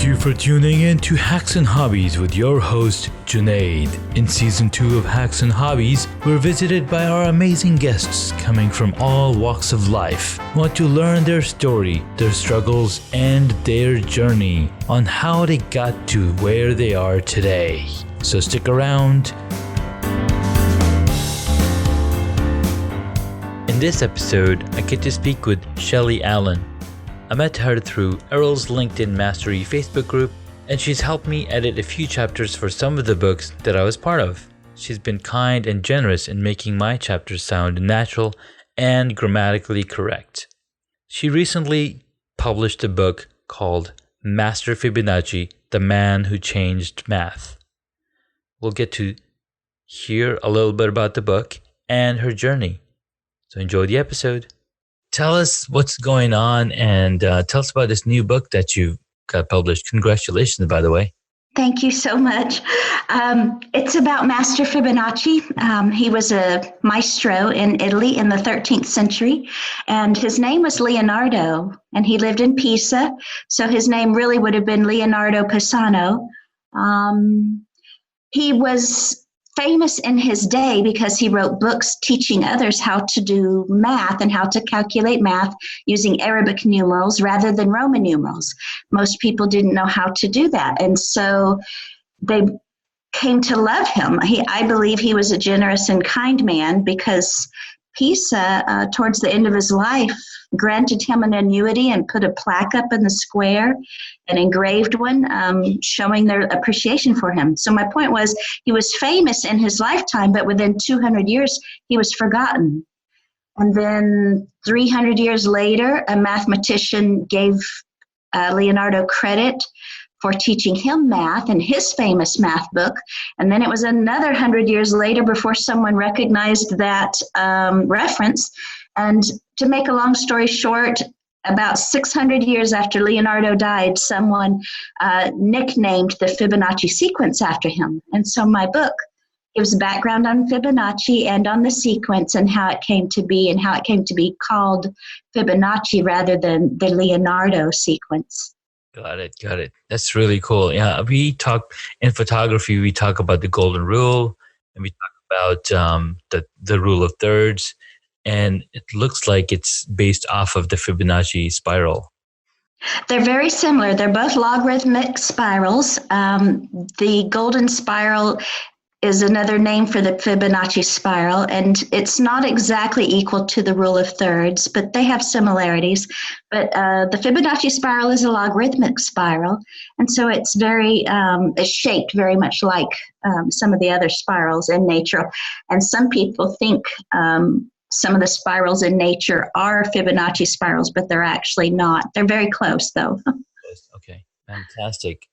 you for tuning in to Hacks and Hobbies with your host, Junaid. In Season 2 of Hacks and Hobbies, we're visited by our amazing guests coming from all walks of life. We want to learn their story, their struggles, and their journey on how they got to where they are today. So stick around. In this episode, I get to speak with Shelley Allen. I met her through Errol's LinkedIn Mastery Facebook group, and she's helped me edit a few chapters for some of the books that I was part of. She's been kind and generous in making my chapters sound natural and grammatically correct. She recently published a book called Master Fibonacci, The Man Who Changed Math. We'll get to hear a little bit about the book and her journey. So enjoy the episode. Tell us what's going on and tell us about this new book that you got published. Congratulations, by the way. Thank you so much. It's about Master Fibonacci. He was a maestro in Italy in the 13th century, and his name was Leonardo, and he lived in Pisa, so his name really would have been Leonardo Pisano. He was famous in his day because he wrote books teaching others how to do math and how to calculate math using Arabic numerals rather than Roman numerals. Most people didn't know how to do that, and so they came to love him. I believe he was a generous and kind man because Pisa, towards the end of his life, granted him an annuity and put a plaque up in the square, an engraved one, showing their appreciation for him. So my point was, he was famous in his lifetime, but within 200 years, he was forgotten. And then 300 years later, a mathematician gave Leonardo credit for teaching him math in his famous math book. And then it was another 100 years later before someone recognized that reference. And to make a long story short, about 600 years after Leonardo died, someone nicknamed the Fibonacci sequence after him. And so my book gives background on Fibonacci and on the sequence and how it came to be and how it came to be called Fibonacci rather than the Leonardo sequence. Got it. That's really cool. Yeah, we talk in photography, we talk about the golden rule and we talk about the rule of thirds. And it looks like it's based off of the Fibonacci spiral. They're very similar. They're both logarithmic spirals. The golden spiral is another name for the Fibonacci spiral, and it's not exactly equal to the rule of thirds, but they have similarities. But the Fibonacci spiral is a logarithmic spiral, and so it's it's shaped very much like some of the other spirals in nature. And some people think some of the spirals in nature are Fibonacci spirals, but they're actually not. They're very close, though. Okay, fantastic.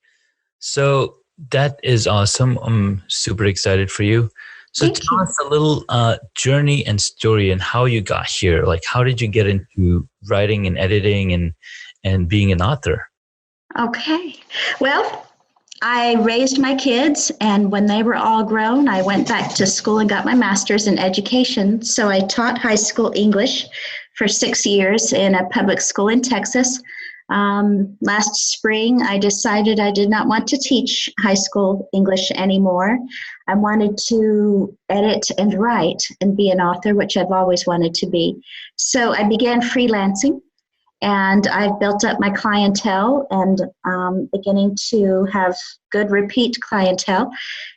So that is awesome. I'm super excited for you. So tell us a little journey and story and how you got here. Like, how did you get into writing and editing and being an author? Okay. Well, I raised my kids, and when they were all grown, I went back to school and got my master's in education. So I taught high school English for 6 years in a public school in Texas. Last spring, I decided I did not want to teach high school English anymore. I wanted to edit and write and be an author, which I've always wanted to be. So I began freelancing, and I've built up my clientele and beginning to have good repeat clientele.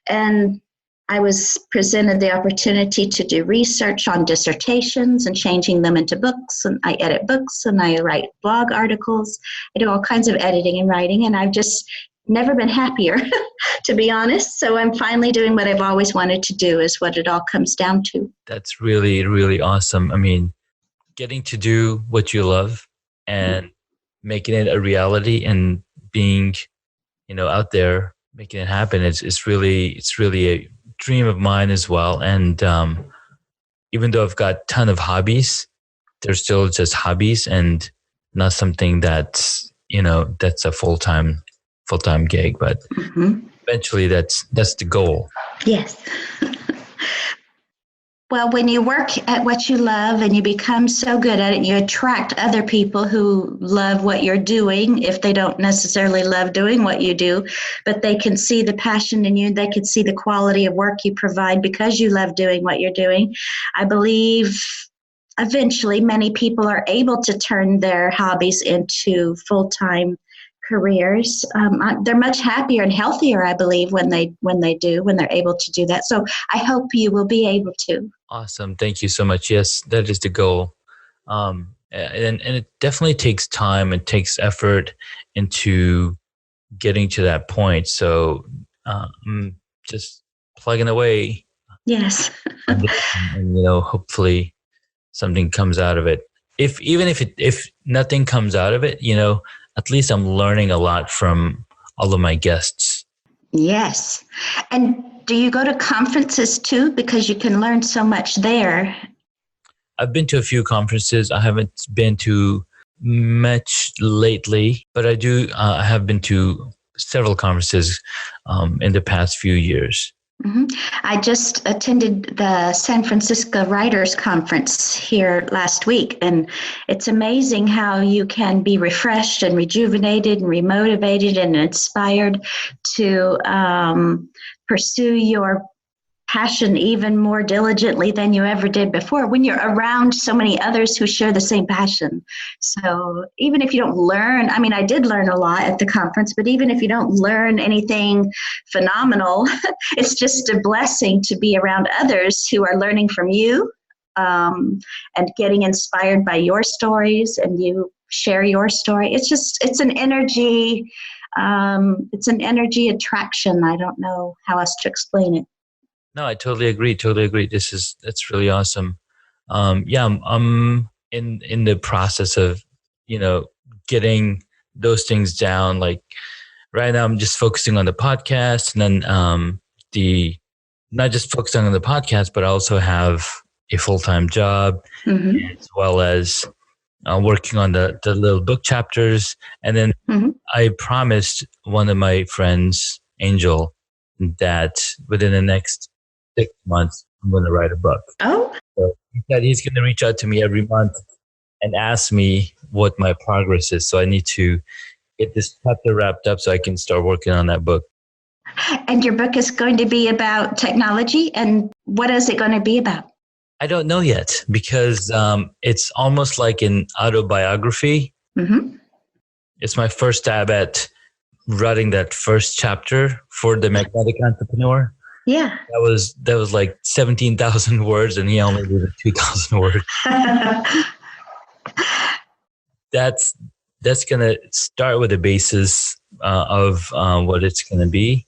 And I was presented the opportunity to do research on dissertations and changing them into books. And I edit books and I write blog articles. I do all kinds of editing and writing, and I've just never been happier, to be honest. So I'm finally doing what I've always wanted to do, is what it all comes down to. That's really, really awesome. I mean, getting to do what you love and making it a reality and being, out there, making it happen. It's really a dream of mine as well. And even though I've got a ton of hobbies, they're still just hobbies and not something that's a full-time gig. But eventually that's the goal. Yes. Well, when you work at what you love and you become so good at it, you attract other people who love what you're doing if they don't necessarily love doing what you do, but they can see the passion in you. They can see the quality of work you provide because you love doing what you're doing. I believe eventually many people are able to turn their hobbies into full-time careers. They're much happier and healthier, I believe, when they're able to do that. So I hope you will be able to. Awesome. Thank you so much. Yes, that is the goal. And it definitely takes time. It takes effort into getting to that point. So just plugging away. Yes. And, hopefully something comes out of it. If nothing comes out of it, at least I'm learning a lot from all of my guests. Yes. And do you go to conferences too? Because you can learn so much there. I've been to a few conferences. I haven't been to much lately, but I have been to several conferences in the past few years. Mm-hmm. I just attended the San Francisco Writers Conference here last week, and it's amazing how you can be refreshed and rejuvenated and remotivated and inspired to pursue your passion even more diligently than you ever did before when you're around so many others who share the same passion. So even if you don't learn, I did learn a lot at the conference, but even if you don't learn anything phenomenal, it's just a blessing to be around others who are learning from you and getting inspired by your stories, and you share your story. It's an energy. It's an energy attraction. I don't know how else to explain it. No, I totally agree. That's really awesome. I'm in the process of, getting those things down. Like right now I'm just focusing on the podcast, and then not just focusing on the podcast, but I also have a full-time job, as well as working on the little book chapters. And then I promised one of my friends, Angel, that within the next 6 months, I'm going to write a book. Oh. So he said he's going to reach out to me every month and ask me what my progress is. So I need to get this chapter wrapped up so I can start working on that book. And your book is going to be about technology. And what is it going to be about? I don't know yet, because it's almost like an autobiography. Mm-hmm. It's my first stab at writing that first chapter for the Magnetic Entrepreneur. Yeah. That was like 17,000 words, and he only did 2,000 words. That's going to start with the basis of what it's going to be.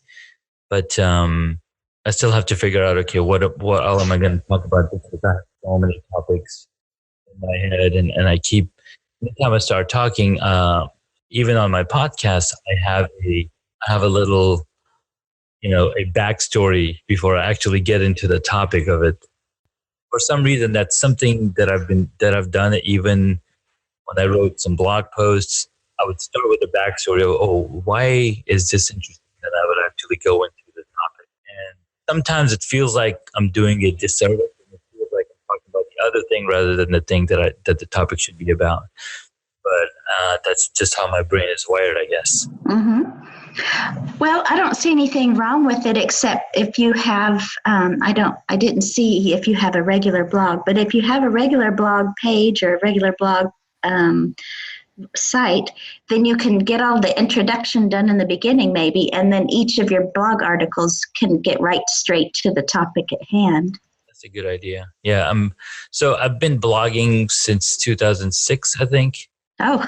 But I still have to figure out, okay, what all am I going to talk about? Because I have so many topics in my head, and anytime I start talking, even on my podcast, I have a little, a backstory before I actually get into the topic of it. For some reason, that's something that I've done. Even when I wrote some blog posts, I would start with the backstory of, why is this interesting? And I would actually go into the topic. And sometimes it feels like I'm doing a disservice, and it feels like I'm talking about the other thing rather than the thing that the topic should be about. But that's just how my brain is wired, I guess. Mm-hmm. Well, I don't see anything wrong with it, except if you have, I didn't see if you have a regular blog, but if you have a regular blog page or a regular blog site, then you can get all the introduction done in the beginning maybe, and then each of your blog articles can get right straight to the topic at hand. That's a good idea. Yeah. So I've been blogging since 2006, I think. Oh.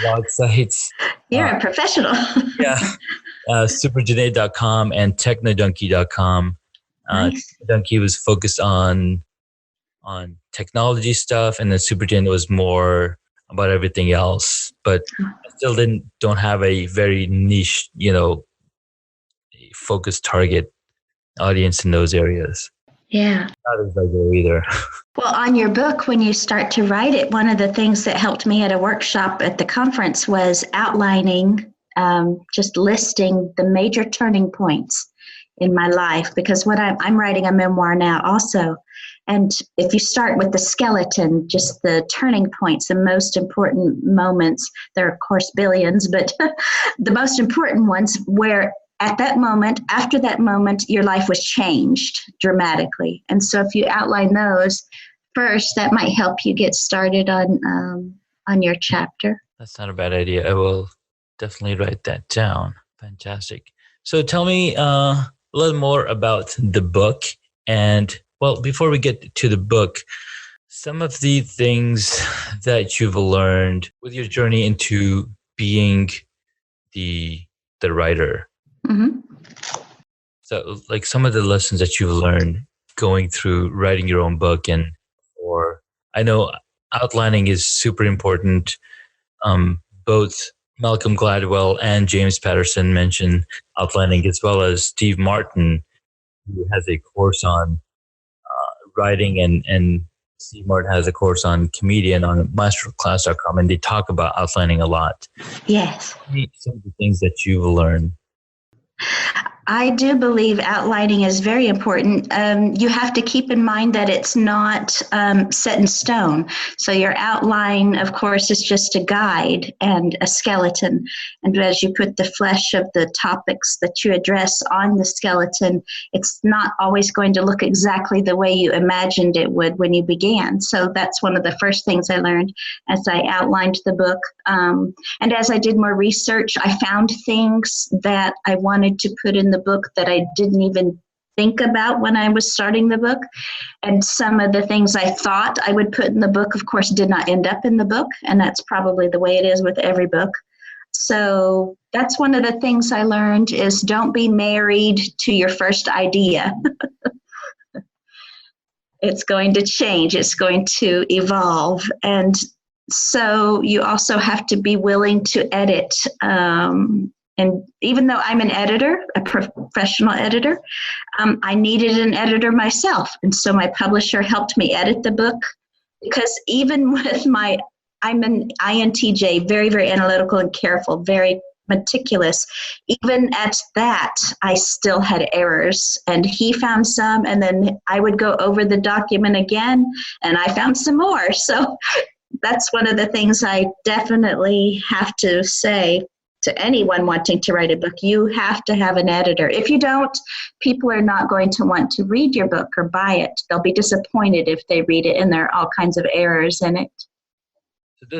Blog sites. You're a professional. Yeah. Superjanae.com and technodunky.com. Nice. Donkey was focused on technology stuff, and then Superjanae was more about everything else. But I still don't have a very niche, focused target audience in those areas. Yeah. Not as regular either. Well, on your book, when you start to write it, one of the things that helped me at a workshop at the conference was outlining, just listing the major turning points in my life, because what I'm writing a memoir now also. And if you start with the skeleton, just the turning points, the most important moments, there are of course billions, but the most important ones where at that moment, after that moment, your life was changed dramatically. And so if you outline those first, that might help you get started on your chapter. That's not a bad idea. I will definitely write that down. Fantastic. So tell me a little more about the book. And well, before we get to the book, some of the things that you've learned with your journey into being the writer. Mm-hmm. So like some of the lessons that you've learned going through writing your own book, and or I know outlining is super important. Both Malcolm Gladwell and James Patterson mention outlining, as well as Steve Martin, who has a course on writing, and Steve Martin has a course on comedian on masterclass.com, and they talk about outlining a lot. Yes. Some of the things that you've learned. I do believe outlining is very important. You have to keep in mind that it's not set in stone. So your outline, of course, is just a guide and a skeleton. And as you put the flesh of the topics that you address on the skeleton, it's not always going to look exactly the way you imagined it would when you began. So that's one of the first things I learned as I outlined the book. And as I did more research, I found things that I wanted to put in the book that I didn't even think about when I was starting the book. And some of the things I thought I would put in the book, of course, did not end up in the book. And that's probably the way it is with every book. So that's one of the things I learned is don't be married to your first idea. It's going to change. It's going to evolve. And so you also have to be willing to edit. And even though I'm an editor, a professional editor, I needed an editor myself. And so my publisher helped me edit the book, because even with I'm an INTJ, very, very analytical and careful, very meticulous. Even at that, I still had errors, and he found some, and then I would go over the document again, and I found some more. So that's one of the things I definitely have to say to anyone wanting to write a book. You have to have an editor. If you don't, people are not going to want to read your book or buy it. They'll be disappointed if they read it and there are all kinds of errors in it.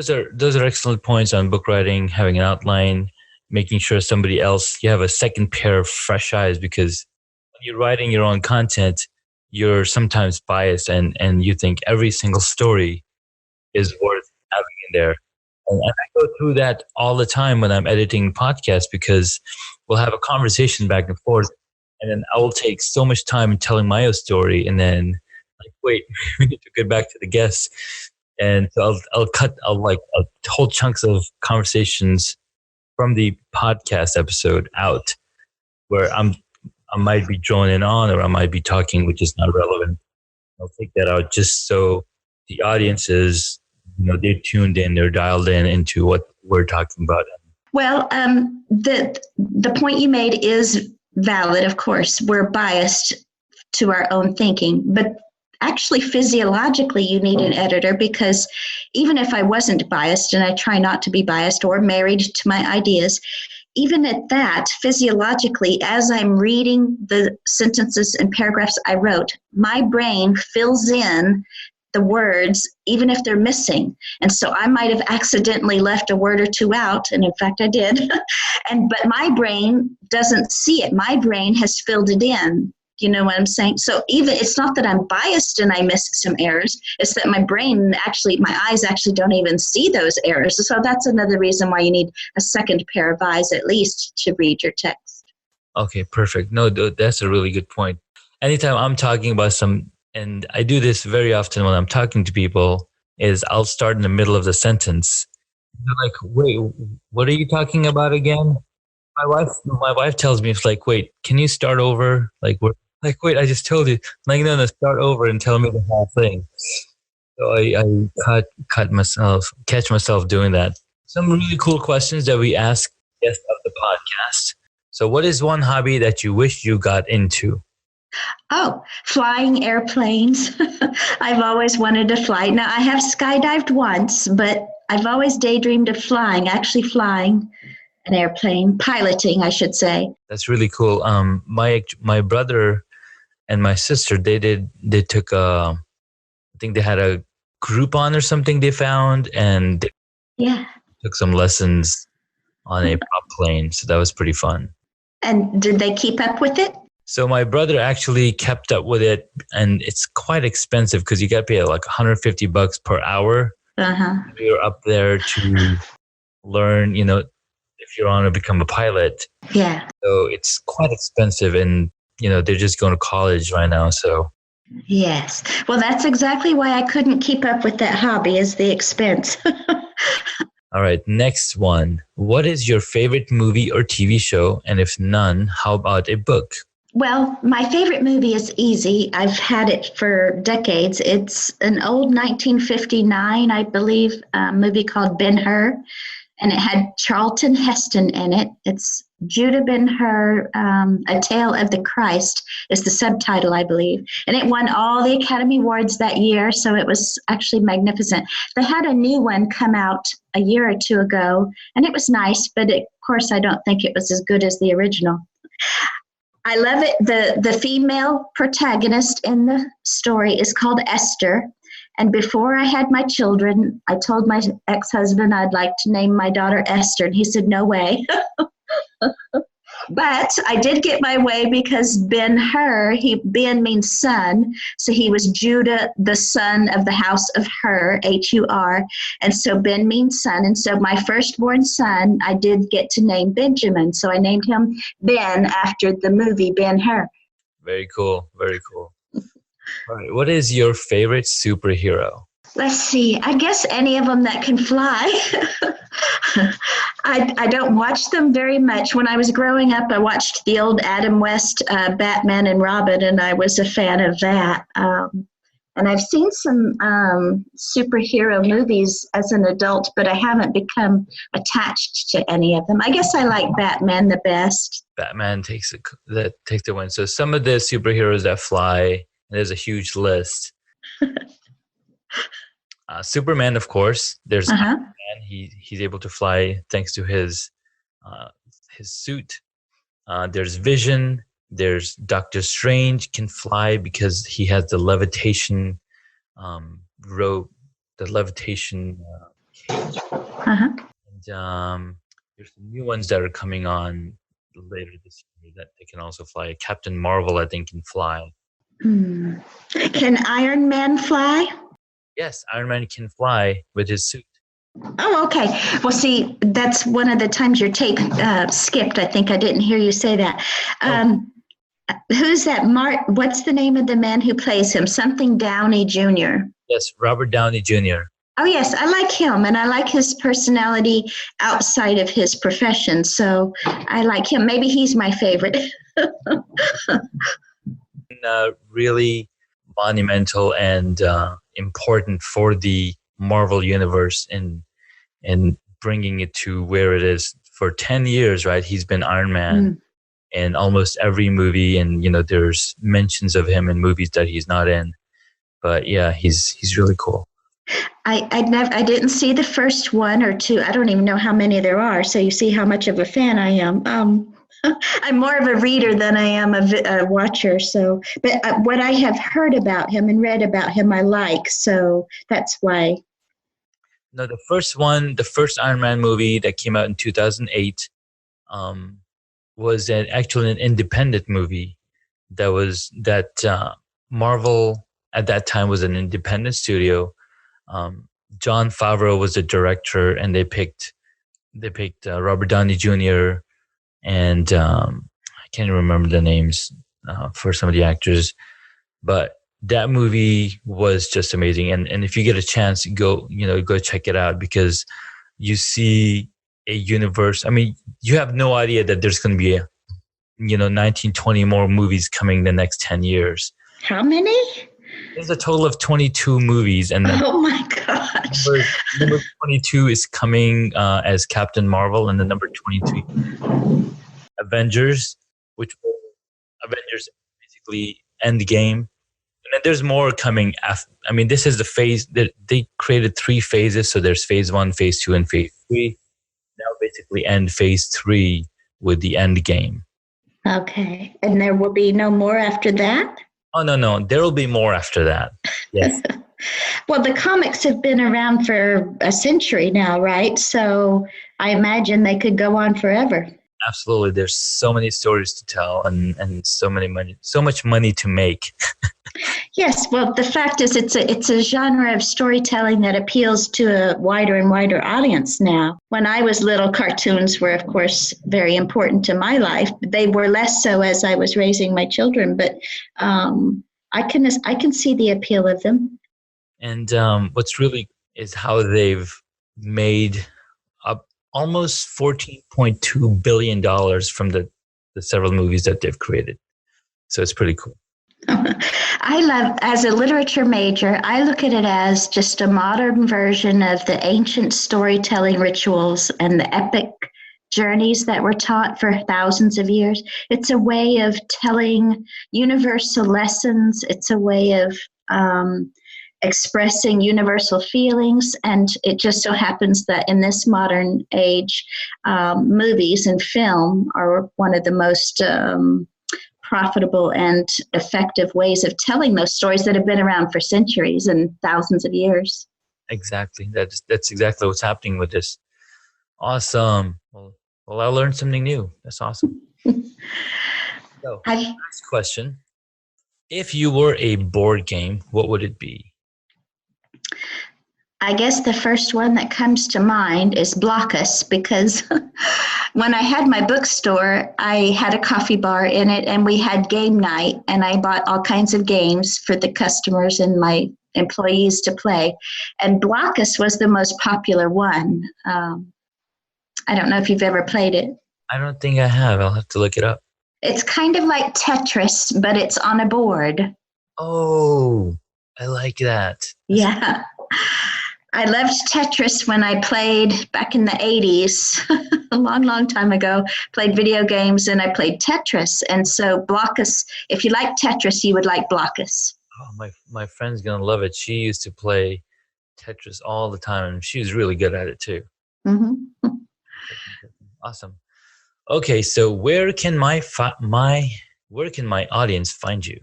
So those are excellent points on book writing, having an outline, making sure you have a second pair of fresh eyes, because when you're writing your own content, you're sometimes biased and you think every single story is worth having in there. And I go through that all the time when I'm editing podcasts, because we'll have a conversation back and forth, and then I will take so much time in telling my own story, and then like, wait, we need to get back to the guests. And so I'll cut whole chunks of conversations from the podcast episode out, where I might be droning on, or I might be talking which is not relevant. I'll take that out just so the audience is, they're tuned in, they're dialed in into what we're talking about. Well, the point you made is valid, of course. We're biased to our own thinking, but actually physiologically you need an editor, because even if I wasn't biased, and I try not to be biased or married to my ideas, even at that, physiologically, as I'm reading the sentences and paragraphs I wrote, my brain fills in the words, even if they're missing. And so I might have accidentally left a word or two out, and in fact I did. But my brain doesn't see it. My brain has filled it in. You know what I'm saying? So even it's not that I'm biased and I missed some errors. It's that my eyes actually don't even see those errors. So that's another reason why you need a second pair of eyes at least to read your text. Okay, perfect. No, that's a really good point. Anytime I'm talking about and I do this very often when I'm talking to people, is I'll start in the middle of the sentence. They're like, wait, what are you talking about again? My wife tells me, it's like, wait, can you start over? Wait, I just told you. Like, no, start over and tell me the whole thing. So I catch myself doing that. Some really cool questions that we ask guests of the podcast. So what is one hobby that you wish you got into? Oh, flying airplanes. I've always wanted to fly. Now, I have skydived once, but I've always daydreamed of flying, actually flying an airplane, piloting, I should say. That's really cool. My brother and my sister, they took I think they had a Groupon or something they found, and they Yeah. took some lessons on a prop plane. So that was pretty fun. And did they keep up with it? So my brother actually kept up with it, and it's quite expensive because you got to pay like $150 per hour. Uh-huh. You're up there to learn, if you want to become a pilot. Yeah. So it's quite expensive, and they're just going to college right now. So Yes. Well, that's exactly why I couldn't keep up with that hobby, is the expense. all right, next one. What is your favorite movie or TV show? And if none, how about a book? Well, my favorite movie is easy. I've had it for decades. It's an old 1959, I believe, movie called Ben-Hur, and it had Charlton Heston in it. It's Judah Ben-Hur, A Tale of the Christ is the subtitle, I believe. And it won all the Academy Awards that year, so it was actually magnificent. They had a new one come out a year or two ago, and it was nice, but of course I don't think it was as good as the original. I love it. The female protagonist in the story is called Esther. And before I had my children, I told my ex-husband I'd like to name my daughter Esther. And he said, no way. But I did get my way because Ben-Hur, Ben means son. So he was Judah, the son of the house of Hur, H-U-R. And so Ben means son. And so my firstborn son, I did get to name Benjamin. So I named him Ben after the movie Ben-Hur. Very cool. Very cool. All right. What is your favorite superhero? Let's see. I guess any of them that can fly. I don't watch them very much. When I was growing up, I watched the old Adam West Batman and Robin, and I was a fan of that. And I've seen some superhero movies as an adult, but I haven't become attached to any of them. I guess I like Batman the best. Batman takes the win. So some of the superheroes that fly, there's a huge list. Superman, of course. There's Iron Man. He's able to fly thanks to his suit. There's Vision. There's Doctor Strange can fly because he has the levitation rope, the levitation cage. And there's some new ones that are coming on later this year that they can also fly. Captain Marvel, I think, can fly. Can Iron Man fly? Yes, Iron Man can fly with his suit. Oh, okay. Well, see, that's one of the times your tape skipped. I think I didn't hear you say that. Who's that? What's the name of the man who plays him? Something Downey Jr. Yes, Robert Downey Jr. Oh, yes, I like him, and I like his personality outside of his profession. So I like him. Maybe he's my favorite. Really monumental and important for the Marvel universe and bringing it to where it is. For 10 years, right? He's been Iron Man in almost every movie, and there's mentions of him in movies that he's not in. But yeah, he's really cool. I didn't see the first one or two. I don't even know how many there are. So you see how much of a fan I am. I'm more of a reader than I am a watcher. So, but what I have heard about him and read about him, I like. So that's why. No, the first Iron Man movie that came out in 2008, was actually an independent movie. That Marvel at that time was an independent studio. Jon Favreau was the director, and they picked Robert Downey Jr. and I can't remember the names for some of the actors, but that movie was just amazing. And if you get a chance, go check it out, because you see a universe. I mean, you have no idea that there's going to be 19, 20 more movies coming the next 10 years. How many? There's a total of 22 movies, and oh my gosh, number 22 is coming as Captain Marvel, and the number 22 Avengers, which were Avengers basically Endgame. And then there's more coming after. I mean, this is the phase that they created 3 phases. So there's phase 1, phase 2, and phase 3. Now basically end phase 3 with the end game. Okay. And there will be no more after that? Oh, no. There will be more after that. Yes. Well, the comics have been around for a century now, right? So I imagine they could go on forever. Absolutely. There's so many stories to tell and so much money to make. Yes, well, the fact is it's a genre of storytelling that appeals to a wider and wider audience now. When I was little, cartoons were, of course, very important to my life. They were less so as I was raising my children, but I can see the appeal of them. And what's really is how they've made up almost $14.2 billion from the several movies that they've created. So it's pretty cool. I love, as a literature major, I look at it as just a modern version of the ancient storytelling rituals and the epic journeys that were taught for thousands of years. It's a way of telling universal lessons. It's a way of expressing universal feelings. And it just so happens that in this modern age, movies and film are one of the most profitable and effective ways of telling those stories that have been around for centuries and thousands of years. Exactly. That's exactly what's happening with this. Awesome. Well, I learned something new. That's awesome. So, next question. If you were a board game, what would it be? I guess the first one that comes to mind is Blockus, because when I had my bookstore, I had a coffee bar in it and we had game night, and I bought all kinds of games for the customers and my employees to play. And Blockus was the most popular one. I don't know if you've ever played it. I don't think I have. I'll have to look it up. It's kind of like Tetris, but it's on a board. Oh, I like that. Yeah. I loved Tetris when I played back in the 80s, a long, long time ago, played video games, and I played Tetris. And so Blockus, if you like Tetris, you would like Blockus. Oh, my friend's going to love it. She used to play Tetris all the time, and she was really good at it too. Mm-hmm. Awesome. Okay, so where can my audience find you?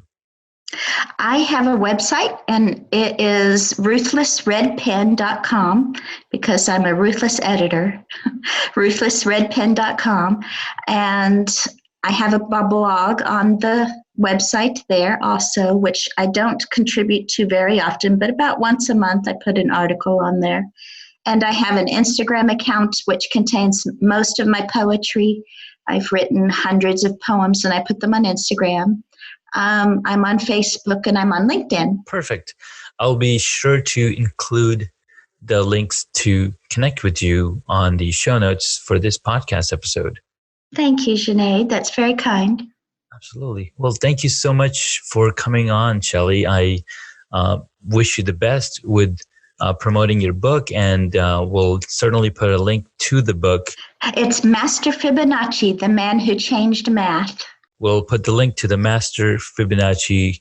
I have a website, and it is ruthlessredpen.com, because I'm a ruthless editor, ruthlessredpen.com. And I have a blog on the website there also, which I don't contribute to very often, but about once a month I put an article on there. And I have an Instagram account which contains most of my poetry. I've written hundreds of poems and I put them on Instagram. I'm on Facebook and I'm on LinkedIn. Perfect. I'll be sure to include the links to connect with you on the show notes for this podcast episode. Thank you, Junaid. That's very kind. Absolutely. Well, thank you so much for coming on, Shelley. I wish you the best with promoting your book, and we'll certainly put a link to the book. It's Master Fibonacci, the Man Who Changed Math. We'll put the link to the Master Fibonacci,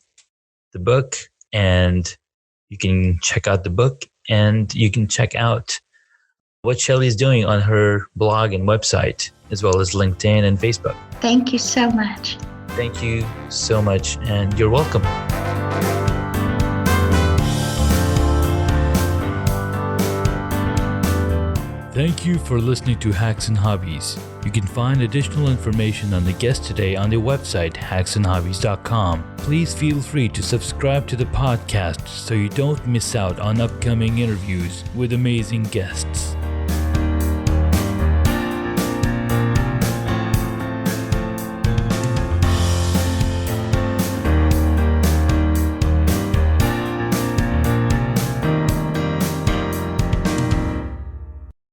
the book, and you can check out the book, and you can check out what Shelley is doing on her blog and website, as well as LinkedIn and Facebook. Thank you so much. Thank you so much, and you're welcome. Thank you for listening to Hacks and Hobbies. You can find additional information on the guest today on the website hacksandhobbies.com. Please feel free to subscribe to the podcast so you don't miss out on upcoming interviews with amazing guests.